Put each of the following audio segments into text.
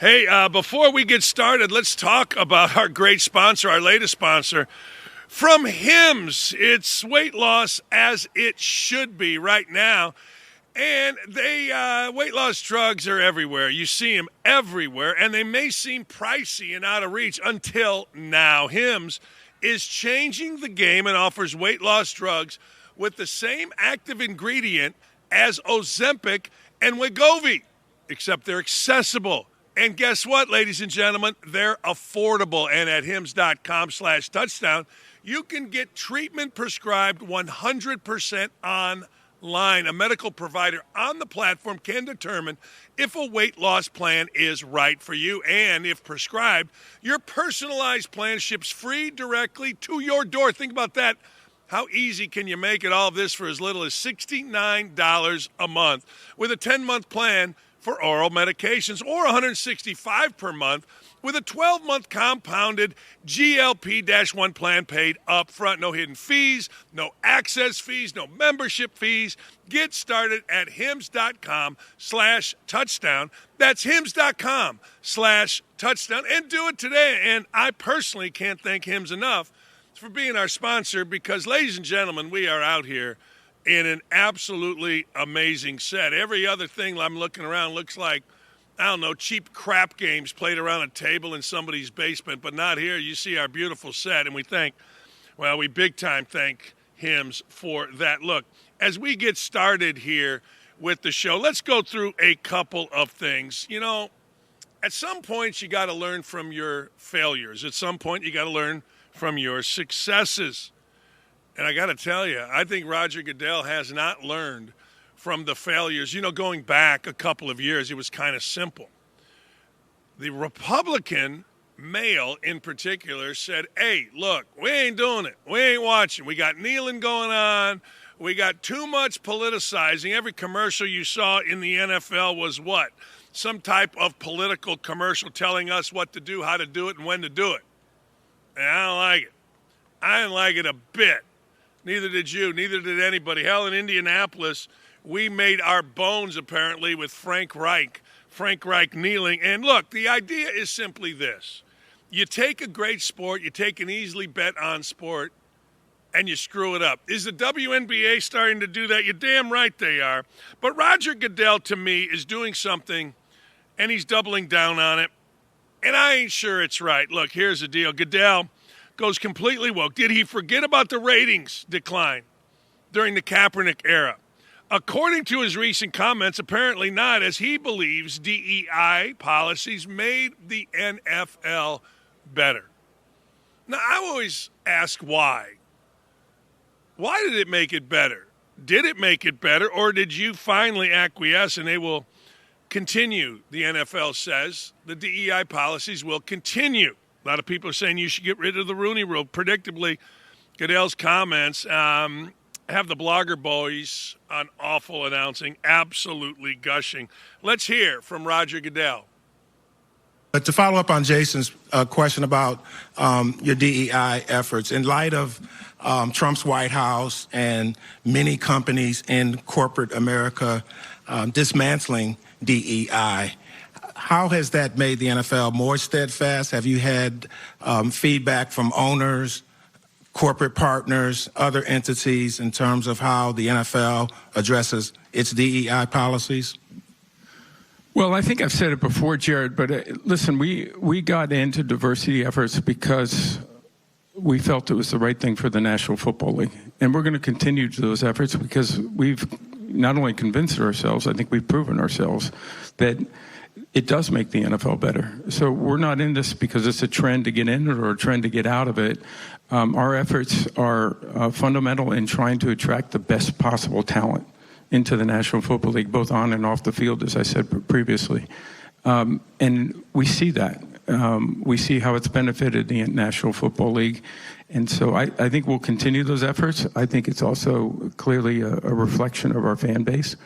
Hey, before we get started, let's talk about our great sponsor, our latest sponsor. From Hims, it's weight loss as it should be right now. And weight loss drugs are everywhere. You see them everywhere, and they may seem pricey and out of reach until now. Hims is changing the game and offers weight loss drugs with the same active ingredient as Ozempic and Wegovy, except they're accessible. And guess what, ladies and gentlemen? They're affordable. And at hims.com/touchdown, you can get treatment prescribed 100% online. A medical provider on the platform can determine if a weight loss plan is right for you. And if prescribed, your personalized plan ships free directly to your door. Think about that. How easy can you make it? All of this for as little as $69 a month with a 10-month plan for oral medications, or $165 per month with a 12-month compounded GLP-1 plan paid up front. No hidden fees, no access fees, no membership fees. Get started at hims.com/touchdown. That's hims.com/touchdown. And do it today. And I personally can't thank Hims enough for being our sponsor because, ladies and gentlemen, we are out here in an absolutely amazing set. Every other thing I'm looking around looks like, I don't know, cheap crap games played around a table in somebody's basement, but not here. You see our beautiful set, and we big time thank Hims for that. Look, as we get started here with the show, let's go through a couple of things. You know, at some point you got to learn from your failures. At some point you got to learn from your successes. And I got to tell you, I think Roger Goodell has not learned from the failures. You know, going back a couple of years, it was kind of simple. The Republican male in particular said, hey, look, we ain't doing it. We ain't watching. We got kneeling going on. We got too much politicizing. Every commercial you saw in the NFL was what? Some type of political commercial telling us what to do, how to do it, and when to do it. And I don't like it. I didn't like it a bit. Neither did you. Neither did anybody. Hell, in Indianapolis, we made our bones, apparently, with Frank Reich kneeling. And look, the idea is simply this. You take a great sport, you take an easily bet on sport, and you screw it up. Is the WNBA starting to do that? You're damn right they are. But Roger Goodell, to me, is doing something, and he's doubling down on it. And I ain't sure it's right. Look, here's the deal. Goodell goes completely woke. Did he forget about the ratings decline during the Kaepernick era? According to his recent comments, apparently not, as he believes DEI policies made the NFL better. Now, I always ask why. Why did it make it better? Did it make it better, or did you finally acquiesce and they will continue? The NFL says the DEI policies will continue. A lot of people are saying you should get rid of the Rooney Rule. Predictably, Goodell's comments have the blogger boys on awful announcing, absolutely gushing. Let's hear from Roger Goodell. But to follow up on Jason's question about your DEI efforts, in light of Trump's White House and many companies in corporate America dismantling DEI, how has that made the NFL more steadfast? Have you had feedback from owners, corporate partners, other entities in terms of how the NFL addresses its DEI policies? Well, I think I've said it before, Jared, but listen, we got into diversity efforts because we felt it was the right thing for the National Football League. And we're going to continue those efforts because we've not only convinced ourselves, I think we've proven ourselves that it does make the NFL better. So we're not in this because it's a trend to get in it or a trend to get out of it. Our efforts are fundamental in trying to attract the best possible talent into the National Football League, both on and off the field, as I said previously. And we see that. We see how it's benefited the National Football League. And so I think we'll continue those efforts. I think it's also clearly a reflection of our fan base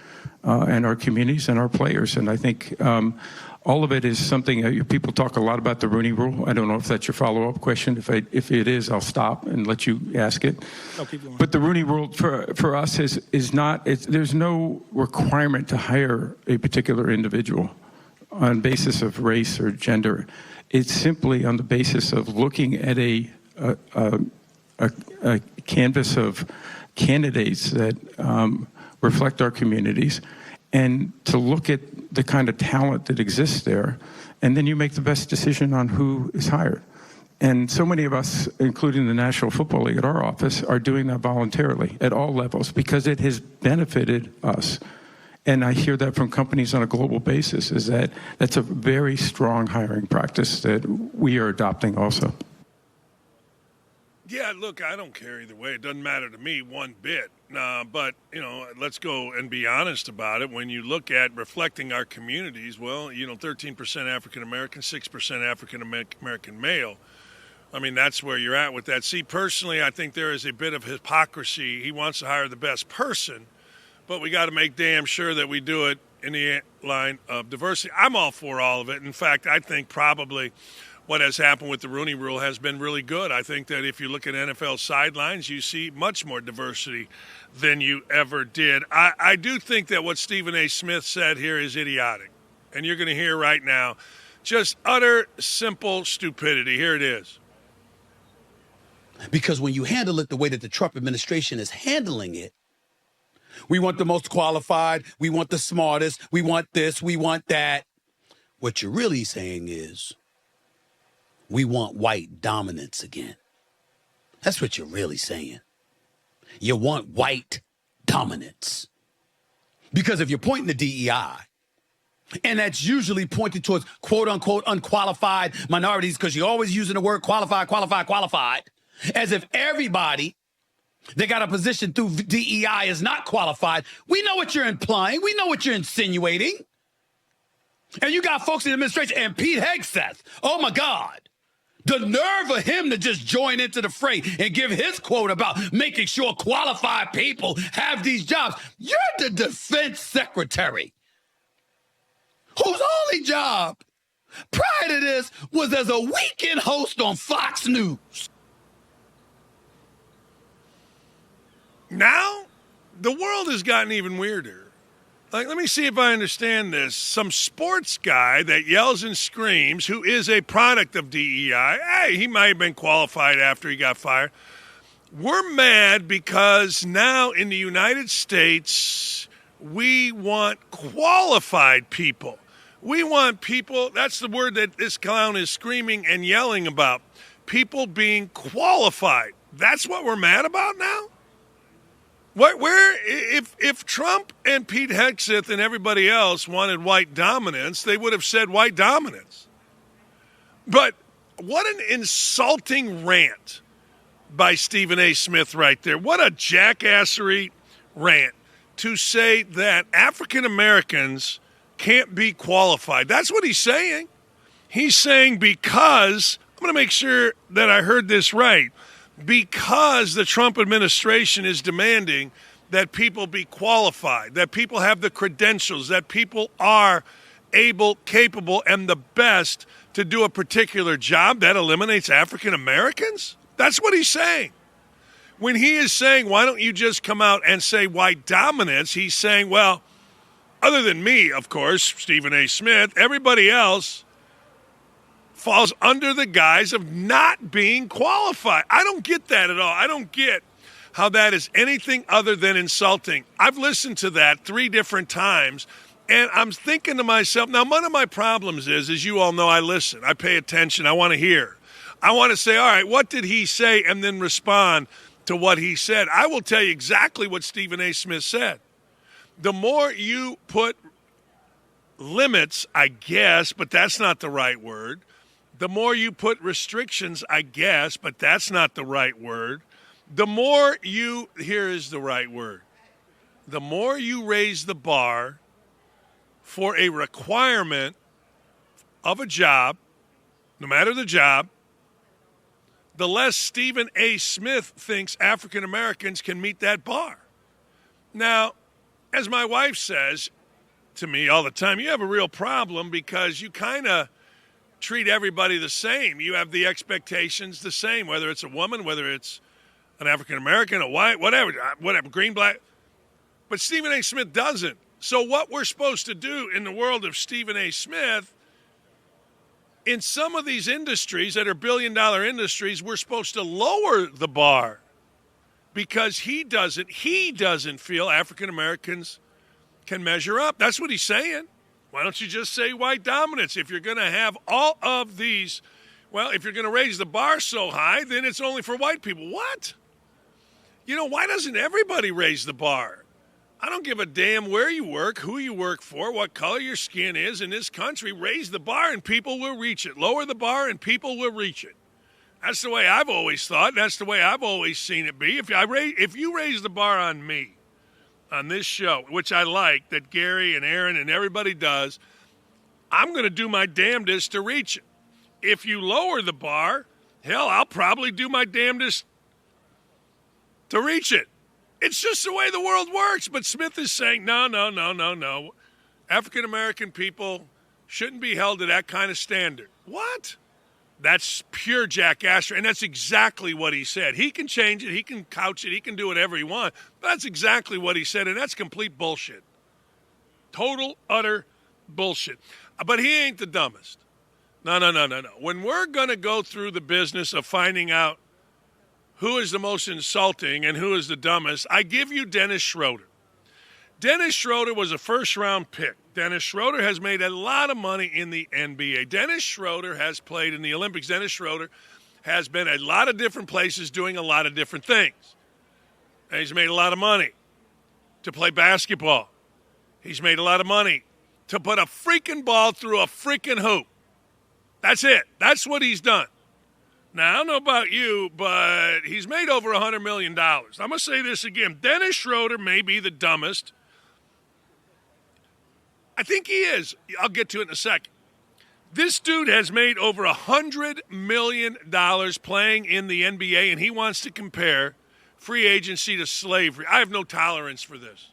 and our communities and our players. And I think all of it is something, people talk a lot about the Rooney Rule. I don't know if that's your follow-up question. If it is, I'll stop and let you ask it. No, keep going. But the Rooney Rule for us is not, there's no requirement to hire a particular individual. on basis of race or gender. It's simply on the basis of looking at a canvas of candidates that reflect our communities, and to look at the kind of talent that exists there, and then you make the best decision on who is hired. And so many of us, including the National Football League at our office, are doing that voluntarily at all levels because it has benefited us. And I hear that from companies on a global basis, is that that's a very strong hiring practice that we are adopting also. Yeah, look, I don't care either way. It doesn't matter to me one bit. But, let's go and be honest about it. When you look at reflecting our communities, 13% African-American, 6% African-American male. I mean, that's where you're at with that. See, personally, I think there is a bit of hypocrisy. He wants to hire the best person, but we got to make damn sure that we do it in the line of diversity. I'm all for all of it. In fact, I think probably what has happened with the Rooney Rule has been really good. I think that if you look at NFL sidelines, you see much more diversity than you ever did. I do think that what Stephen A. Smith said here is idiotic. And you're going to hear right now just utter, simple stupidity. Here it is. Because when you handle it the way that the Trump administration is handling it, we want the most qualified, we want the smartest, we want this, we want that. What you're really saying is, we want white dominance again. That's what you're really saying. You want white dominance. Because if you're pointing to DEI, and that's usually pointed towards quote-unquote unqualified minorities, because you're always using the word qualified, as if everybody that got a position through DEI is not qualified. We know what you're implying. We know what you're insinuating. And you got folks in the administration, and Pete Hegseth, oh my God, the nerve of him to just join into the fray and give his quote about making sure qualified people have these jobs. You're the defense secretary, whose only job prior to this was as a weekend host on Fox News. Now, the world has gotten even weirder. Let me see if I understand this. Some sports guy that yells and screams, who is a product of DEI, hey, he might have been qualified after he got fired. We're mad because now in the United States, we want qualified people. We want people, that's the word that this clown is screaming and yelling about, people being qualified. That's what we're mad about now? If Trump and Pete Hegseth and everybody else wanted white dominance, they would have said white dominance. But what an insulting rant by Stephen A. Smith right there. What a jackassery rant to say that African Americans can't be qualified. That's what he's saying. He's saying because, I'm going to make sure that I heard this right, because the Trump administration is demanding that people be qualified, that people have the credentials, that people are able, capable, and the best to do a particular job, that eliminates African Americans? That's what he's saying. When he is saying, why don't you just come out and say white dominance, he's saying, well, other than me, of course, Stephen A. Smith, everybody else falls under the guise of not being qualified. I don't get that at all. I don't get how that is anything other than insulting. I've listened to that 3 different times, and I'm thinking to myself, now one of my problems is, as you all know, I listen, I pay attention, I want to hear. I want to say, all right, what did he say, and then respond to what he said. I will tell you exactly what Stephen A. Smith said. The more you put limits, I guess, but that's not the right word, the more you put restrictions, I guess, but that's not the right word. The more you, here is the right word, the more you raise the bar for a requirement of a job, no matter the job, the less Stephen A. Smith thinks African Americans can meet that bar. Now, as my wife says to me all the time, you have a real problem because you kind of treat everybody the same. You have the expectations the same, whether it's a woman, whether it's an African American, a white, whatever, green, black. But Stephen A. Smith doesn't. So what we're supposed to do in the world of Stephen A. Smith, in some of these industries that are billion-dollar industries, we're supposed to lower the bar because he doesn't feel African Americans can measure up. That's what he's saying. Why don't you just say white dominance? If you're going to have all of these, well, if you're going to raise the bar so high, then it's only for white people. What? You know, why doesn't everybody raise the bar? I don't give a damn where you work, who you work for, what color your skin is in this country. Raise the bar and people will reach it. Lower the bar and people will reach it. That's the way I've always thought. That's the way I've always seen it be. If you raise the bar on me, on this show, which I like, that Gary and Aaron and everybody does, I'm going to do my damnedest to reach it. If you lower the bar, hell, I'll probably do my damnedest to reach it. It's just the way the world works. But Smith is saying, no. African-American people shouldn't be held to that kind of standard. What? That's pure jackassery, and that's exactly what he said. He can change it, he can couch it, he can do whatever he wants, but that's exactly what he said, and that's complete bullshit. Total, utter bullshit. But he ain't the dumbest. No. When we're going to go through the business of finding out who is the most insulting and who is the dumbest, I give you Dennis Schroeder. Dennis Schroeder was a first-round pick. Dennis Schroeder has made a lot of money in the NBA. Dennis Schroeder has played in the Olympics. Dennis Schroeder has been a lot of different places doing a lot of different things. And he's made a lot of money to play basketball. He's made a lot of money to put a freaking ball through a freaking hoop. That's it. That's what he's done. Now, I don't know about you, but he's made over $100 million. I'm going to say this again. Dennis Schroeder may be the dumbest. I think he is. I'll get to it in a second. This dude has made over $100 million playing in the NBA, and he wants to compare free agency to slavery. I have no tolerance for this.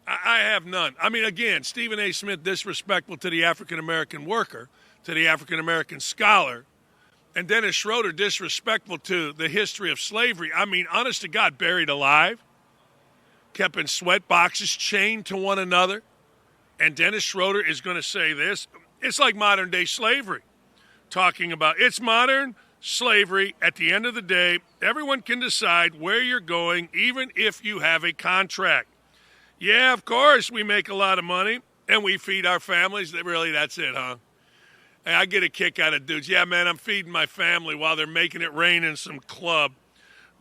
I have none. I mean, again, Stephen A. Smith disrespectful to the African-American worker, to the African-American scholar, and Dennis Schroeder disrespectful to the history of slavery. I mean, honest to God, buried alive, kept in sweat boxes, chained to one another. And Dennis Schroeder is going to say this. It's like modern-day slavery. Talking about it's modern slavery. At the end of the day, everyone can decide where you're going, even if you have a contract. Yeah, of course, we make a lot of money, and we feed our families. Really, that's it, huh? Hey, I get a kick out of dudes. Yeah, man, I'm feeding my family while they're making it rain in some club.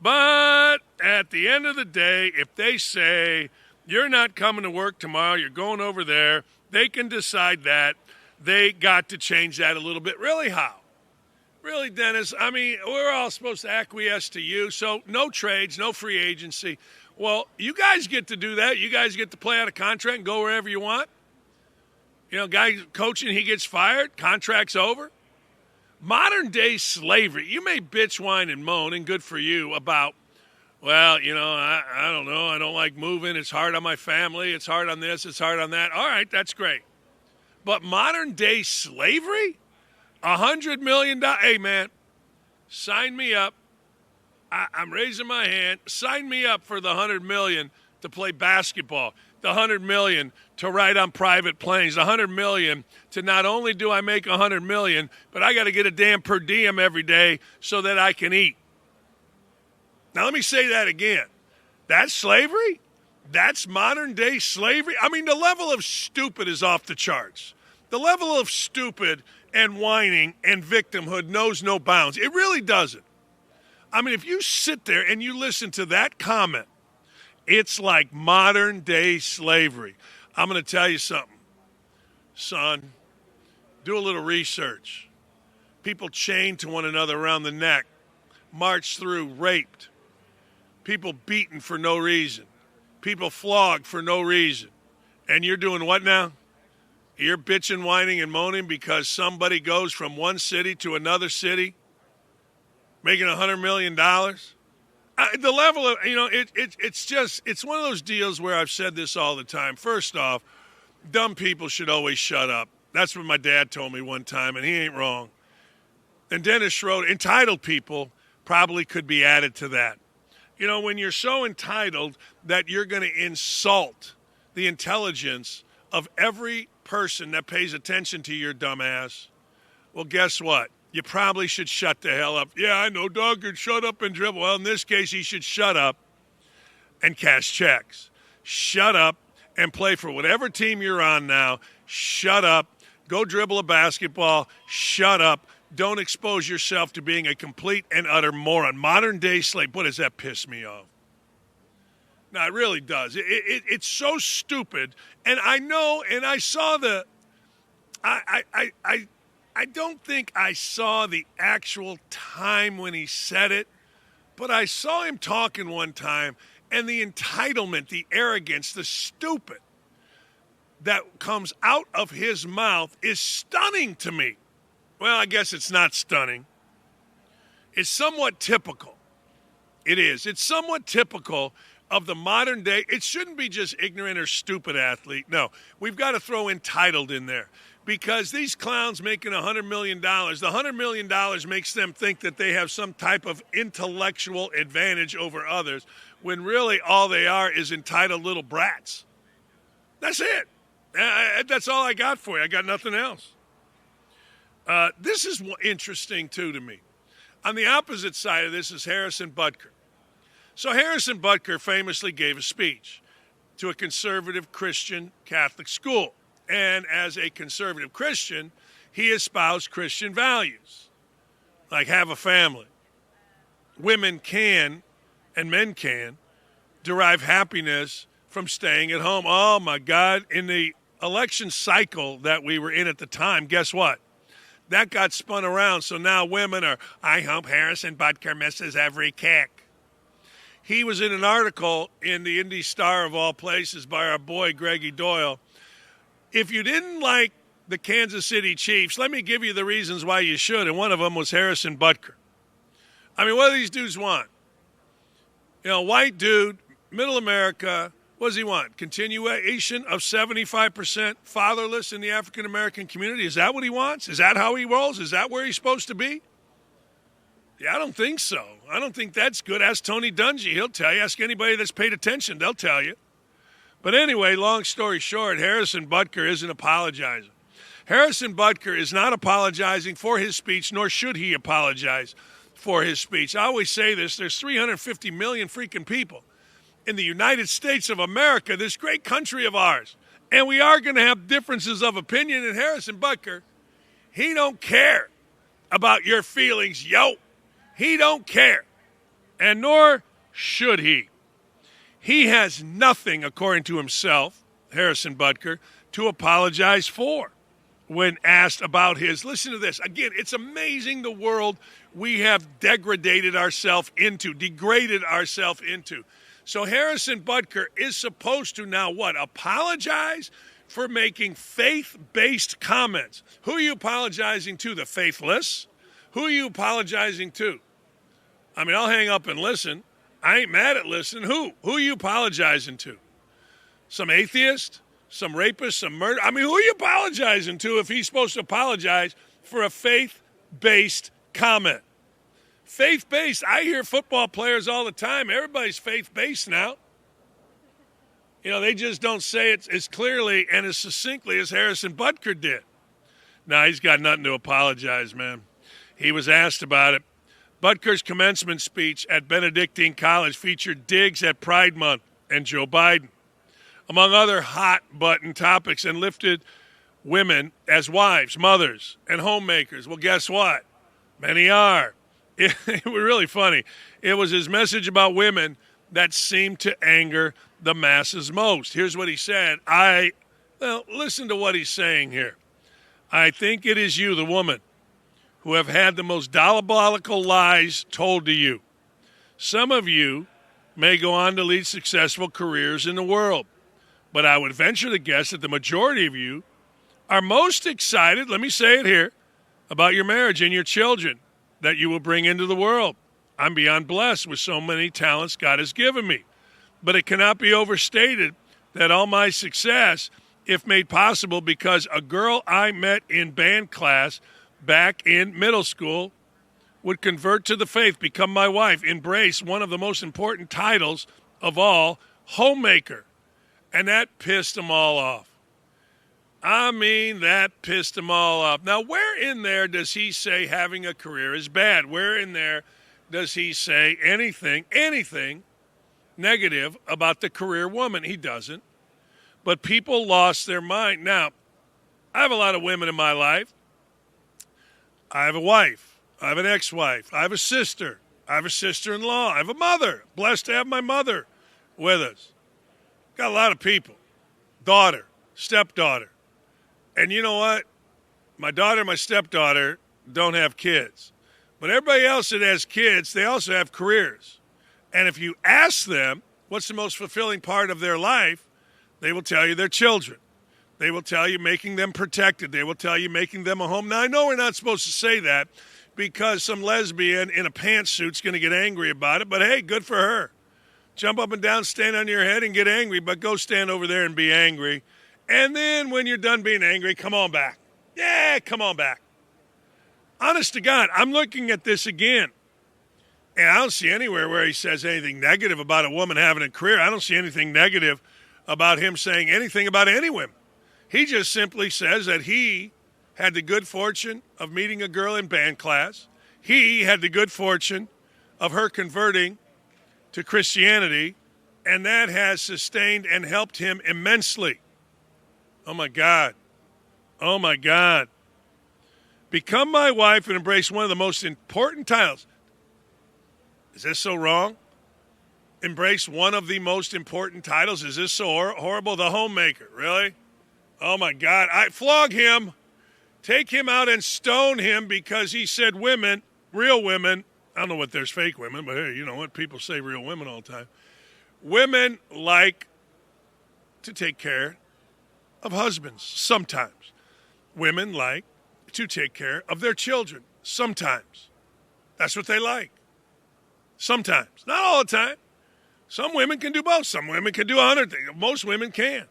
But at the end of the day, if they say, you're not coming to work tomorrow, you're going over there, they can decide that. They got to change that a little bit. Really, how? Really, Dennis? I mean, we're all supposed to acquiesce to you, so no trades, no free agency. Well, you guys get to do that. You guys get to play out a contract and go wherever you want. You know, guy coaching, he gets fired, contract's over. Modern-day slavery. You may bitch, whine, and moan, and good for you, about, well, you know, I don't know. I don't like moving. It's hard on my family. It's hard on this. It's hard on that. All right, that's great. But modern-day slavery? $100 million? Hey, man, sign me up. I'm raising my hand. Sign me up for the $100 million to play basketball, the $100 million to ride on private planes, the $100 million to not only do I make $100 million, but I got to get a damn per diem every day so that I can eat. Now, let me say that again. That's slavery? That's modern-day slavery? I mean, the level of stupid is off the charts. The level of stupid and whining and victimhood knows no bounds. It really doesn't. I mean, if you sit there and you listen to that comment, it's like modern-day slavery. I'm going to tell you something, son. Do a little research. People chained to one another around the neck, marched through, raped. People beaten for no reason. People flogged for no reason. And you're doing what now? You're bitching, whining, and moaning because somebody goes from one city to another city making $100 million? The level of, you know, it's one of those deals where I've said this all the time. First off, dumb people should always shut up. That's what my dad told me one time, and he ain't wrong. And Dennis Schroeder, entitled people probably could be added to that. You know, when you're so entitled that you're going to insult the intelligence of every person that pays attention to your dumb ass, well, guess what? You probably should shut the hell up. Yeah, I know, dog could shut up and dribble. Well, in this case, he should shut up and cash checks. Shut up and play for whatever team you're on now. Shut up. Go dribble a basketball. Shut up. Don't expose yourself to being a complete and utter moron. Modern day slave. Boy, does that piss me off. No, it really does. It's so stupid. And I know, and I saw I don't think I saw the actual time when he said it, but I saw him talking one time, and the entitlement, the arrogance, the stupid that comes out of his mouth is stunning to me. Well, I guess it's not stunning. It's somewhat typical. It is. It's somewhat typical of the modern day. It shouldn't be just ignorant or stupid athlete. No, we've got to throw entitled in there. Because these clowns making $100 million, the $100 million makes them think that they have some type of intellectual advantage over others, when really all they are is entitled little brats. That's it. That's all I got for you. I got nothing else. This is interesting, too, to me. On the opposite side of this is Harrison Butker. So Harrison Butker famously gave a speech to a conservative Christian Catholic school. And as a conservative Christian, he espoused Christian values, like have a family. Women can, and men can, derive happiness from staying at home. Oh, my God. In the election cycle that we were in at the time, guess what? That got spun around. So now women are, I hope Harrison Butker misses every kick. He was in an article in the Indy Star of all places by our boy Greggy Doyle. If you didn't like the Kansas City Chiefs, let me give you the reasons why you should, and one of them was Harrison Butker. I mean, what do these dudes want? You know, white dude, middle America, what does he want? Continuation of 75% fatherless in the African-American community? Is that what he wants? Is that how he rolls? Is that where he's supposed to be? Yeah, I don't think so. I don't think that's good. Ask Tony Dungy. He'll tell you. Ask anybody that's paid attention. They'll tell you. But anyway, long story short, Harrison Butker isn't apologizing. Harrison Butker is not apologizing for his speech, nor should he apologize for his speech. I always say this, there's 350 million freaking people in the United States of America, this great country of ours. And we are going to have differences of opinion. And Harrison Butker, he don't care about your feelings, yo. He don't care. And nor should he. He has nothing, according to himself, Harrison Butker, to apologize for when asked about his. Listen to this. Again, it's amazing the world we have degraded ourselves into. So Harrison Butker is supposed to now what? Apologize for making faith-based comments. Who are you apologizing to? The faithless? Who are you apologizing to? I mean, I'll hang up and listen. I ain't mad at listening. Who? Who are you apologizing to? Some atheist? Some rapist? Some murder? I mean, who are you apologizing to if he's supposed to apologize for a faith-based comment? Faith-based. I hear football players all the time. Everybody's faith-based now. You know, they just don't say it as clearly and as succinctly as Harrison Butker did. Now, he's got nothing to apologize, man. He was asked about it. Butker's commencement speech at Benedictine College featured digs at Pride Month and Joe Biden, among other hot-button topics, and lifted women as wives, mothers, and homemakers. Well, guess what? Many are. It was really funny. It was his message about women that seemed to anger the masses most. Here's what he said. Listen to what he's saying here. I think it is you, the woman, who have had the most diabolical lies told to you. Some of you may go on to lead successful careers in the world, but I would venture to guess that the majority of you are most excited, let me say it here, about your marriage and your children that you will bring into the world. I'm beyond blessed with so many talents God has given me, but it cannot be overstated that all my success, if made possible because a girl I met in band class back in middle school would convert to the faith, become my wife, embrace one of the most important titles of all, homemaker. And that pissed them all off. I mean, that pissed them all off. Now, where in there does he say having a career is bad? Where in there does he say anything negative about the career woman? He doesn't. But people lost their mind. Now, I have a lot of women in my life. I have a wife. I have an ex-wife. I have a sister. I have a sister-in-law. I have a mother. Blessed to have my mother with us. Got a lot of people. Daughter, stepdaughter. And you know what? My daughter and my stepdaughter don't have kids. But everybody else that has kids, they also have careers. And if you ask them what's the most fulfilling part of their life, they will tell you their children. They will tell you making them protected. They will tell you making them a home. Now, I know we're not supposed to say that because some lesbian in a pantsuit's going to get angry about it. But, hey, good for her. Jump up and down, stand on your head, and get angry. But go stand over there and be angry. And then when you're done being angry, come on back. Yeah, come on back. Honest to God, I'm looking at this again. And I don't see anywhere where he says anything negative about a woman having a career. I don't see anything negative about him saying anything about any women. He just simply says that he had the good fortune of meeting a girl in band class. He had the good fortune of her converting to Christianity, and that has sustained and helped him immensely. Oh, my God. Oh, my God. Become my wife and embrace one of the most important titles. Is this so wrong? Embrace one of the most important titles. Is this so horrible? The homemaker, really? Oh, my God. I flog him. Take him out and stone him because he said women, real women. I don't know what there's fake women, but hey, you know what? People say real women all the time. Women like to take care of husbands sometimes. Women like to take care of their children sometimes. That's what they like. Sometimes. Not all the time. Some women can do both. Some women can do 100 things. Most women can.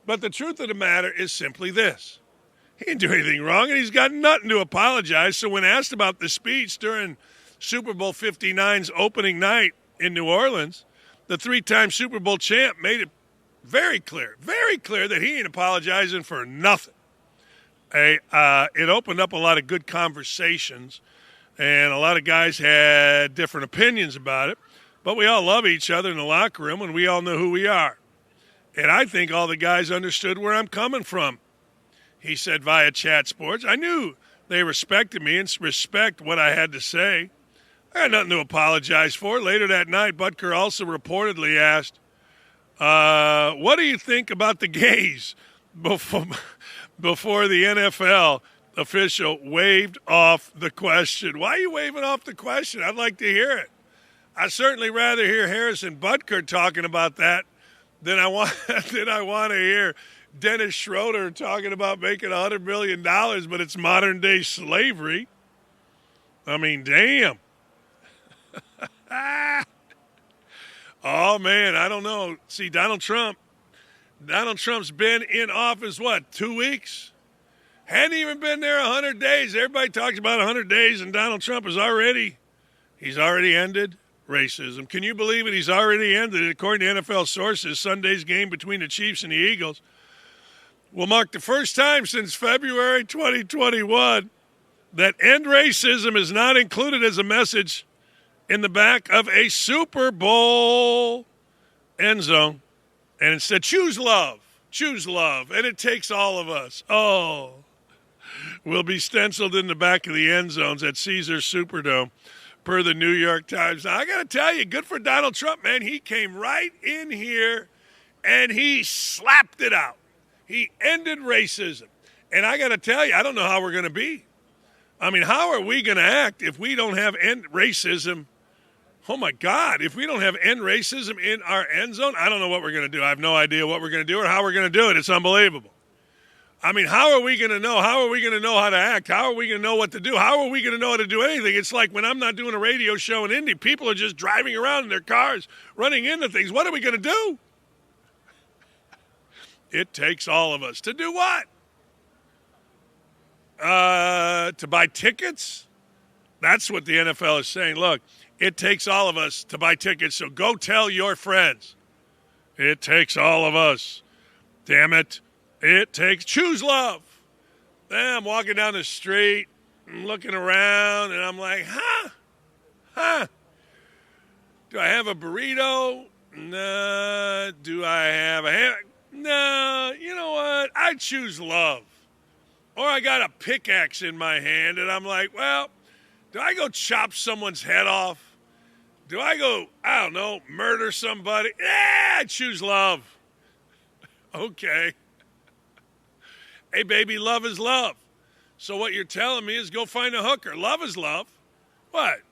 But the truth of the matter is simply this. He didn't do anything wrong, and he's got nothing to apologize. So when asked about the speech during Super Bowl 59's opening night in New Orleans, the three-time Super Bowl champ made it very clear that he ain't apologizing for nothing. It opened up a lot of good conversations, and a lot of guys had different opinions about it, but we all love each other in the locker room, and we all know who we are. And I think all the guys understood where I'm coming from. He said via Chat Sports, I knew they respected me and respect what I had to say. I had nothing to apologize for. Later that night, Butker also reportedly asked, what do you think about the gays before the NFL official waved off the question? Why are you waving off the question? I'd like to hear it. I'd certainly rather hear Harrison Butker talking about that than I want to hear Dennis Schroeder talking about making $100 million, but it's modern-day slavery. I mean, damn. Oh, man, I don't know. See, Donald Trump's been in office, 2 weeks? Hadn't even been there 100 days. Everybody talks about 100 days, and Donald Trump he's already ended racism. Can you believe it? He's already ended it. According to NFL sources, Sunday's game between the Chiefs and the Eagles will mark the first time since February 2021 that end racism is not included as a message in the back of a Super Bowl end zone. And instead, choose love, and it takes all of us. Oh, will be stenciled in the back of the end zones at Caesars Superdome, per the New York Times. Now, I got to tell you, good for Donald Trump, man. He came right in here, and he slapped it out. He ended racism. And I got to tell you, I don't know how we're going to be. I mean, how are we going to act if we don't have end racism? Oh, my God, if we don't have end racism in our end zone, I don't know what we're going to do. I have no idea what we're going to do or how we're going to do it. It's unbelievable. I mean, how are we going to know? How are we going to know how to act? How are we going to know what to do? How are we going to know how to do anything? It's like when I'm not doing a radio show in Indy, people are just driving around in their cars, running into things. What are we going to do? It takes all of us. To do what? To buy tickets? That's what the NFL is saying. Look, it takes all of us to buy tickets, so go tell your friends. It takes all of us Damn it. It takes choose love. Then I'm walking down the street, I'm looking around, and I'm like, huh? Do I have a burrito? No. Do I have a ham? No. You know what? I choose love. Or I got a pickaxe in my hand, and I'm like, well, do I go chop someone's head off? Do I go, I don't know, murder somebody? Yeah, I choose love. Okay. Hey, baby, love is love. So what you're telling me is go find a hooker. Love is love. What?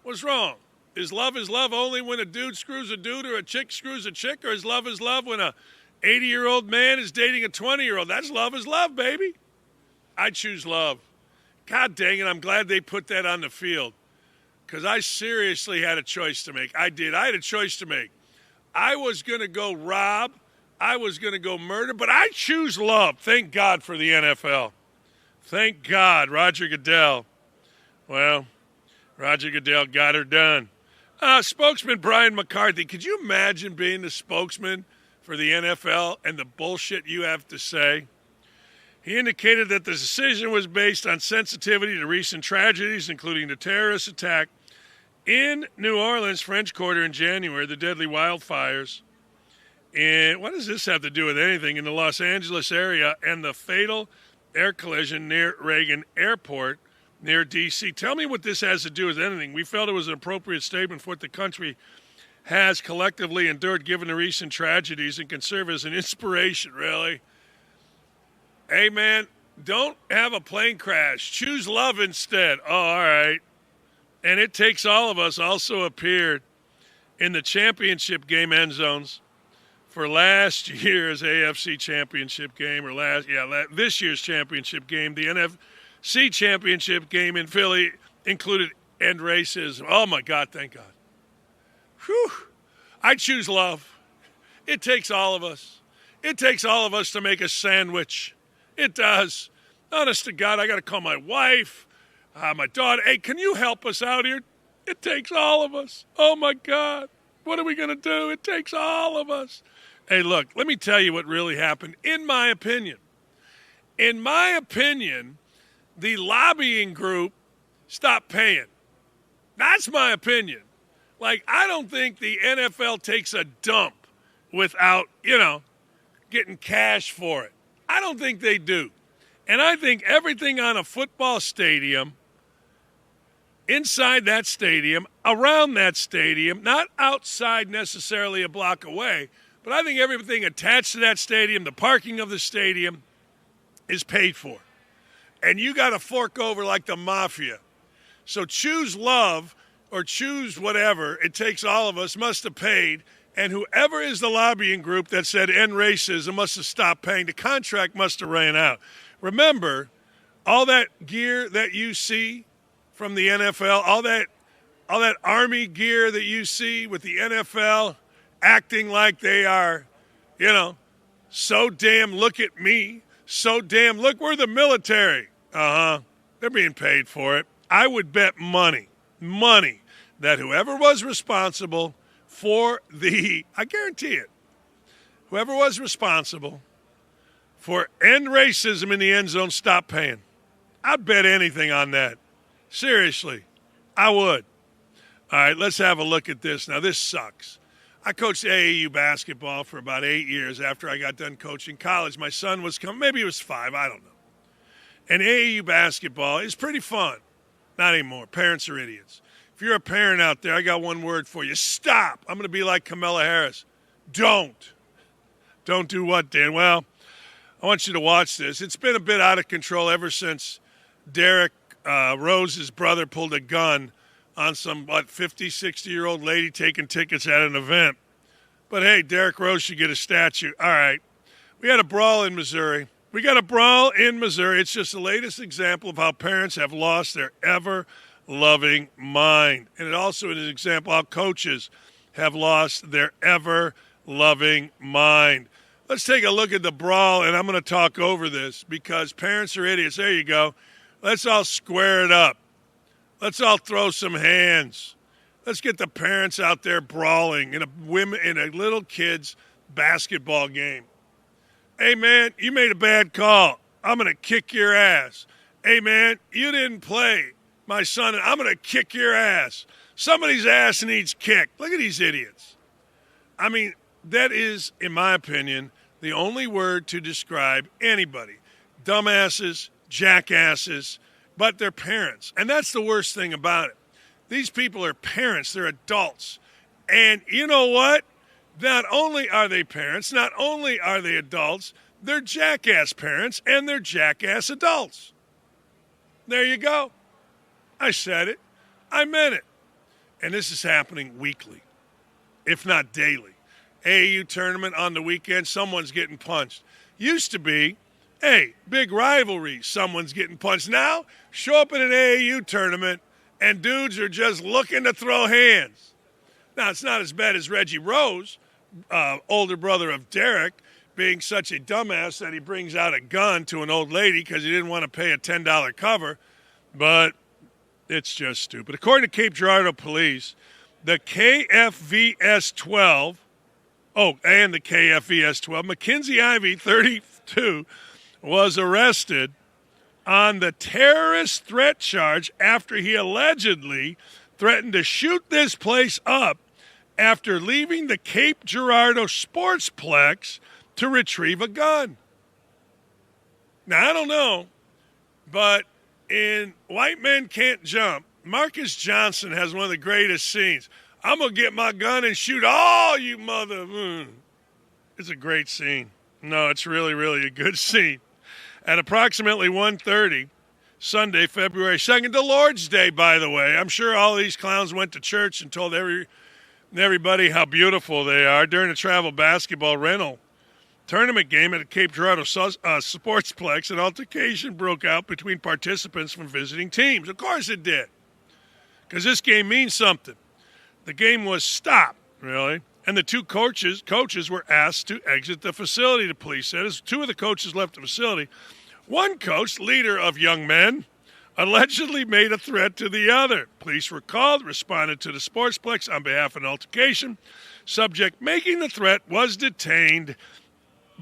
What's wrong? Is love only when a dude screws a dude or a chick screws a chick? Or is love when a 80-year-old man is dating a 20-year-old? That's love is love, baby. I choose love. God dang it, I'm glad they put that on the field. Because I seriously had a choice to make. I did. I had a choice to make. I was going to go rob. I was going to go murder. But I choose love. Thank God for the NFL. Thank God, Roger Goodell. Well, Roger Goodell got her done. Spokesman Brian McCarthy, could you imagine being the spokesman for the NFL and the bullshit you have to say? He indicated that the decision was based on sensitivity to recent tragedies, including the terrorist attack in New Orleans, French Quarter in January, the deadly wildfires. And what does this have to do with anything in the Los Angeles area and the fatal air collision near Reagan Airport near D.C.? Tell me what this has to do with anything. We felt it was an appropriate statement for what the country has collectively endured given the recent tragedies and can serve as an inspiration, really. Hey, man, don't have a plane crash. Choose love instead. Oh, all right. And it takes all of us also appeared in the championship game end zones for last year's AFC championship game, or this year's championship game. The NFC championship game in Philly included end racism. Oh, my God, thank God. Whew. I choose love. It takes all of us. It takes all of us to make a sandwich. It does. Honest to God, I got to call my wife, my daughter. Hey, can you help us out here? It takes all of us. Oh, my God. What are we going to do? It takes all of us. Hey, look, let me tell you what really happened. In my opinion, the lobbying group stopped paying. That's my opinion. Like, I don't think the NFL takes a dump without, getting cash for it. I don't think they do. And I think everything on a football stadium, inside that stadium, around that stadium, not outside necessarily a block away, but I think everything attached to that stadium, the parking of the stadium, is paid for. And you got to fork over like the mafia. So choose love or choose whatever. It takes all of us, must have paid. And whoever is the lobbying group that said end racism must have stopped paying. The contract must have ran out. Remember, all that gear that you see from the NFL, all that Army gear that you see with the NFL acting like they are, so damn look at me, so damn look, we're the military. They're being paid for it. I would bet money, that whoever was responsible for I guarantee it, whoever was responsible for end racism in the end zone stopped paying. I'd bet anything on that. Seriously, I would. All right, let's have a look at this. Now, this sucks. I coached AAU basketball for about 8 years after I got done coaching college. My son was coming, maybe he was 5, I don't know. And AAU basketball is pretty fun. Not anymore. Parents are idiots. If you're a parent out there, I got one word for you. Stop. I'm going to be like Kamala Harris. Don't. Don't do what, Dan? Well, I want you to watch this. It's been a bit out of control ever since Derrick Rose's brother pulled a gun on some, 50, 60-year-old lady taking tickets at an event. But, hey, Derrick Rose should get a statue. All right. We had a brawl in Missouri. It's just the latest example of how parents have lost their ever-loving mind. And it also is an example how coaches have lost their ever-loving mind. Let's take a look at the brawl, and I'm going to talk over this because parents are idiots. There you go. Let's all square it up. Let's all throw some hands. Let's get the parents out there brawling in a little kid's basketball game. Hey, man, you made a bad call. I'm going to kick your ass. Hey, man, you didn't play my son. I'm going to kick your ass. Somebody's ass needs kicked. Look at these idiots. I mean, that is, in my opinion, the only word to describe anybody. Dumbasses, jackasses, but they're parents. And that's the worst thing about it. These people are parents. They're adults. And you know what? Not only are they parents, not only are they adults, they're jackass parents and they're jackass adults. There you go. I said it. I meant it. And this is happening weekly, if not daily. AAU tournament on the weekend, someone's getting punched. Used to be, hey, big rivalry, someone's getting punched. Now, show up at an AAU tournament and dudes are just looking to throw hands. Now, it's not as bad as Reggie Rose, older brother of Derek, being such a dumbass that he brings out a gun to an old lady because he didn't want to pay a $10 cover. But it's just stupid. According to Cape Girardeau Police, the KFVS-12, and the KFVS-12, Mackenzie Ivey, 32, was arrested on the terrorist threat charge after he allegedly threatened to shoot this place up after leaving the Cape Girardeau Sportsplex to retrieve a gun. Now, I don't know, but in White Men Can't Jump, Marcus Johnson has one of the greatest scenes. I'm going to get my gun and shoot all you mother... It's a great scene. No, it's really, really a good scene. At approximately 1:30, Sunday, February 2nd, the Lord's Day, by the way. I'm sure all these clowns went to church and told everybody how beautiful they are during a travel basketball rental tournament game at a Cape Girardeau Sportsplex. An altercation broke out between participants from visiting teams. Of course it did, because this game means something. The game was stopped, really, and the two coaches were asked to exit the facility, the police said. As two of the coaches left the facility, one coach, leader of young men, allegedly made a threat to the other. Police were called, responded to the Sportsplex on behalf of an altercation. Subject making the threat was detained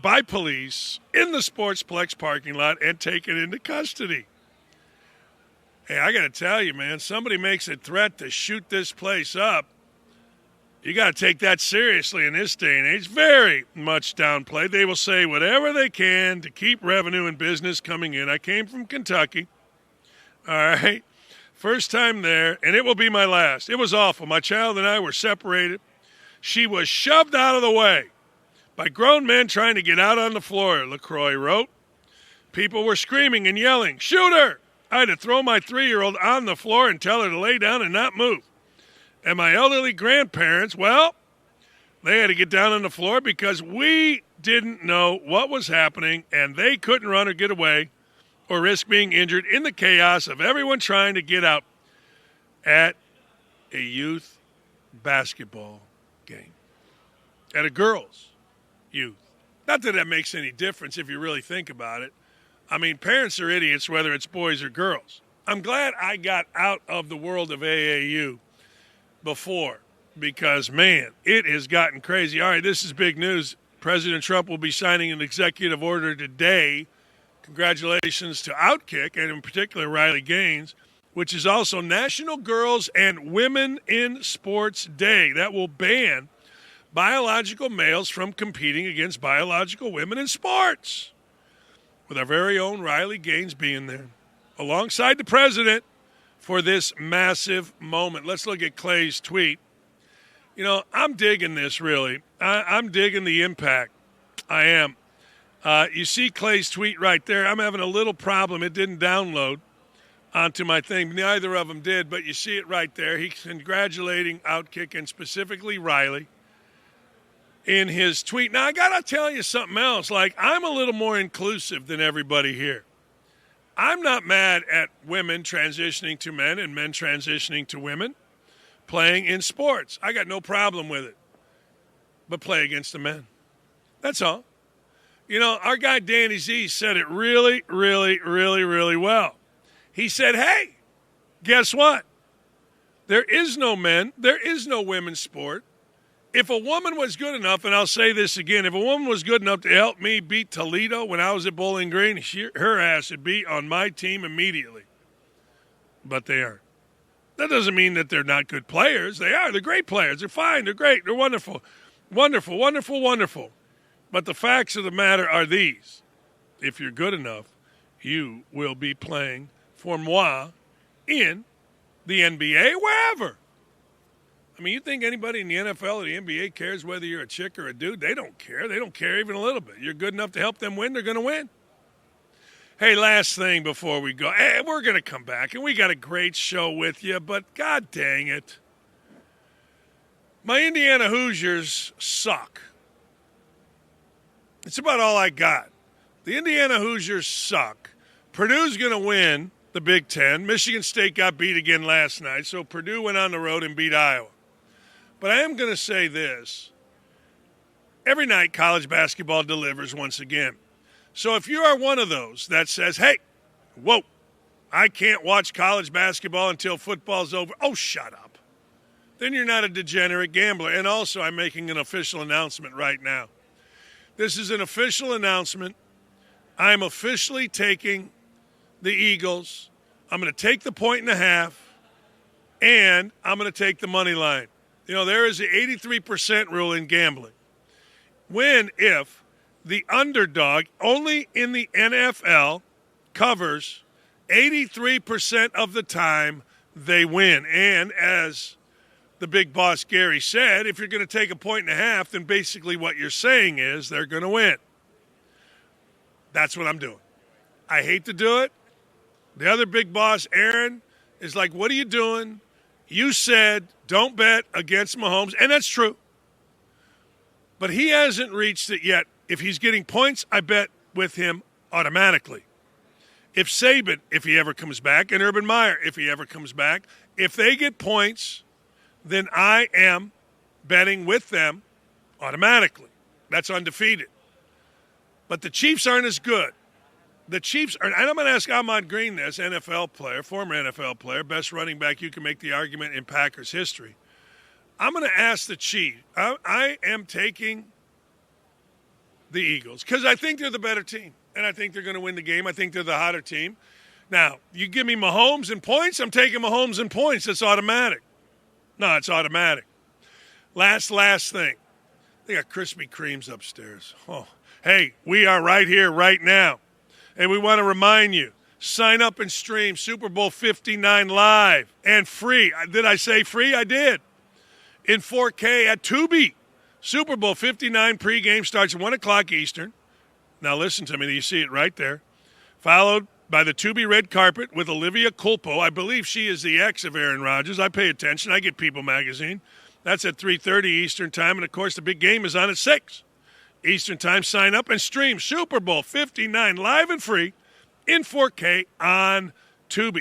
by police in the Sportsplex parking lot and taken into custody. Hey, I got to tell you, man, somebody makes a threat to shoot this place up, you got to take that seriously in this day and age. Very much downplayed. They will say whatever they can to keep revenue and business coming in. I came from Kentucky. All right. First time there, and it will be my last. It was awful. My child and I were separated. She was shoved out of the way by grown men trying to get out on the floor, LaCroix wrote. People were screaming and yelling, "Shoot her!" I had to throw my 3-year-old on the floor and tell her to lay down and not move. And my elderly grandparents, well, they had to get down on the floor because we didn't know what was happening, and they couldn't run or get away or risk being injured in the chaos of everyone trying to get out at a youth basketball game, at a girls' youth. Not that makes any difference if you really think about it. I mean, parents are idiots whether it's boys or girls. I'm glad I got out of the world of AAU before, because, man, it has gotten crazy. All right, this is big news. President Trump will be signing an executive order today. Congratulations to OutKick, and in particular Riley Gaines, which is also National Girls and Women in Sports Day. That will ban biological males from competing against biological women in sports, with our very own Riley Gaines being there, alongside the president, for this massive moment. Let's look at Clay's tweet. You know, I'm digging this, really. I'm digging the impact. I am. You see Clay's tweet right there. I'm having a little problem. It didn't download onto my thing. Neither of them did, but you see it right there. He's congratulating OutKick and specifically Riley in his tweet. Now, I got to tell you something else. Like, I'm a little more inclusive than everybody here. I'm not mad at women transitioning to men and men transitioning to women playing in sports. I got no problem with it. But play against the men. That's all. You know, our guy Danny Z said it really, really, really, really well. He said, hey, guess what? There is no men, there is no women's sport If a woman was good enough, and I'll say this again, if a woman was good enough to help me beat Toledo when I was at Bowling Green, her ass would be on my team immediately. But they aren't. That doesn't mean that they're not good players. They are. They're great players. They're fine. They're great. They're wonderful. Wonderful, wonderful, wonderful. But the facts of the matter are these. If you're good enough, you will be playing for moi in the NBA, wherever. I mean, you think anybody in the NFL or the NBA cares whether you're a chick or a dude? They don't care. They don't care even a little bit. You're good enough to help them win, they're going to win. Hey, last thing before we go. Hey, we're going to come back, and we got a great show with you, but God dang it. My Indiana Hoosiers suck. It's about all I got. The Indiana Hoosiers suck. Purdue's going to win the Big Ten. Michigan State got beat again last night, so Purdue went on the road and beat Iowa. But I am going to say this. Every night, college basketball delivers once again. So if you are one of those that says, hey, whoa, I can't watch college basketball until football's over. Oh, shut up. Then you're not a degenerate gambler. And also, I'm making an official announcement right now. This is an official announcement. I'm officially taking the Eagles. I'm going to take the 1.5, and I'm going to take the money line. You know, there is the 83% rule in gambling. If the underdog, only in the NFL, covers 83% of the time, they win. And as the big boss Gary said, if you're going to take a 1.5, then basically what you're saying is they're going to win. That's what I'm doing. I hate to do it. The other big boss, Aaron, is like, what are you doing? You said don't bet against Mahomes, and that's true. But he hasn't reached it yet. If he's getting points, I bet with him automatically. If Saban, if he ever comes back, and Urban Meyer, if he ever comes back, if they get points, then I am betting with them automatically. That's undefeated. But the Chiefs aren't as good. The Chiefs are, and I'm going to ask Ahmad Green this, NFL player, former NFL player, best running back, you can make the argument in Packers history. I'm going to ask the Chiefs. I am taking the Eagles because I think they're the better team, and I think they're going to win the game. I think they're the hotter team. Now, you give me Mahomes and points, I'm taking Mahomes and points. It's automatic. No, it's automatic. Last thing. They got Krispy Kremes upstairs. Oh, hey, we are right here, right now. And we want to remind you, sign up and stream Super Bowl 59 live and free. Did I say free? I did. In 4K at TUBI. Super Bowl 59 pregame starts at 1 o'clock Eastern. Now listen to me. You see it right there. Followed by the TUBI red carpet with Olivia Culpo. I believe she is the ex of Aaron Rodgers. I pay attention. I get People Magazine. That's at 3:30 Eastern time. And, of course, the big game is on at 6 Eastern time. Sign up and stream Super Bowl 59 live and free in 4K on TUBI.